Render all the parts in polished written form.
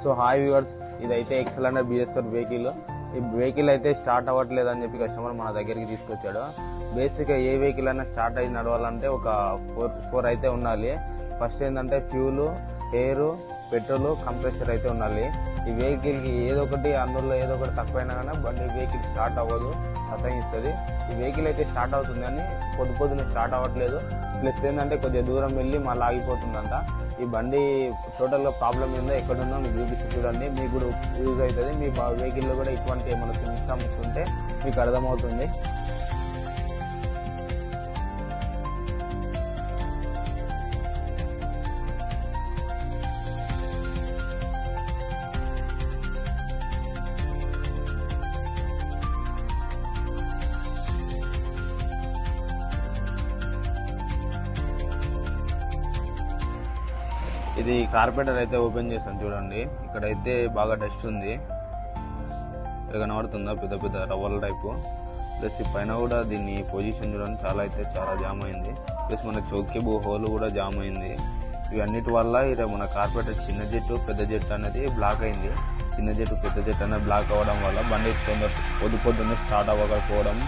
So hi viewers, ఇదైతే excellent బిఎస్4 vehicle. ఈ vehicle అయితే స్టార్ట్ అవ్వట్లేదు అని చెప్పి కస్టమర్ మన దగ్గరికి తీసుకొచ్చాడు. బేసిక్గా ఏ వెహికల్ అయినా స్టార్ట్ అయ్యి నడవాలంటే ఒక ఫోర్ అయితే ఉండాలి. ఫస్ట్ ఏంటంటే ఫ్యూల్, ఎయిర్, పెట్రోల్, కంప్రెసర్ అయితే ఉండాలి. ఈ వెహికల్కి అందులో ఏదో ఒకటి తక్కువైనా కానీ బండి వెహికల్ స్టార్ట్ అవ్వదు, సతాయిస్తుంది. ఈ వెహికల్ అయితే స్టార్ట్ అవుతుంది కానీ పొద్దునే స్టార్ట్ అవ్వట్లేదు. ప్లస్ ఏంటంటే కొద్దిగా దూరం వెళ్ళి మళ్ళీ ఆగిపోతుందంట. ఈ బండి టోటల్గా ప్రాబ్లం ఏందో ఎక్కడుందో మీకు చూపిస్తే చూడండి, మీకు కూడా యూజ్ అవుతుంది. మీ వెహికల్లో కూడా ఇటువంటి ఏమైనా సిమ్టమ్స్ ఉంటే మీకు అర్థమవుతుంది. ఇది కార్పెంటర్ అయితే ఓపెన్ చేస్తాను చూడండి. ఇక్కడైతే బాగా డస్ట్ ఉంది, ఇక్కడ కనబడుతుందా పెద్ద పెద్ద రవ్వల టైపు. ప్లస్ ఈ పైన కూడా దీన్ని పొజిషన్ చూడండి చాలా జామ్ అయింది. ప్లస్ మన చౌకీబు హోల్ కూడా జామ్ అయింది. ఇవన్నిటి వల్ల ఇక్కడ మన కార్పెంటర్ చిన్న జెట్టు పెద్ద జెట్ అనేది బ్లాక్ అయింది. చిన్న జెట్టు పెద్ద జెట్ అనేది బ్లాక్ అవ్వడం వల్ల బండి పొద్దున్నే స్టార్ట్ అవ్వకపోవడం,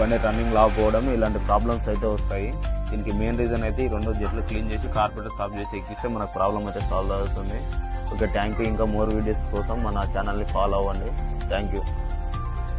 బండి రన్నింగ్ లాకపోవడం, ఇలాంటి ప్రాబ్లమ్స్ అయితే వస్తాయి. దీనికి మెయిన్ రీజన్ అయితే ఈ 2 జెట్లు క్లీన్ చేసి కార్పెంటర్ సాఫ్ చేసి ఎక్కిస్తే మనకు ప్రాబ్లం అయితే సాల్వ్ అవుతుంది. Okay, thank you. ఇంకా మోర్ వీడియోస్ కోసం మన ఛానల్ని ఫాలో అవ్వండి. Thank you.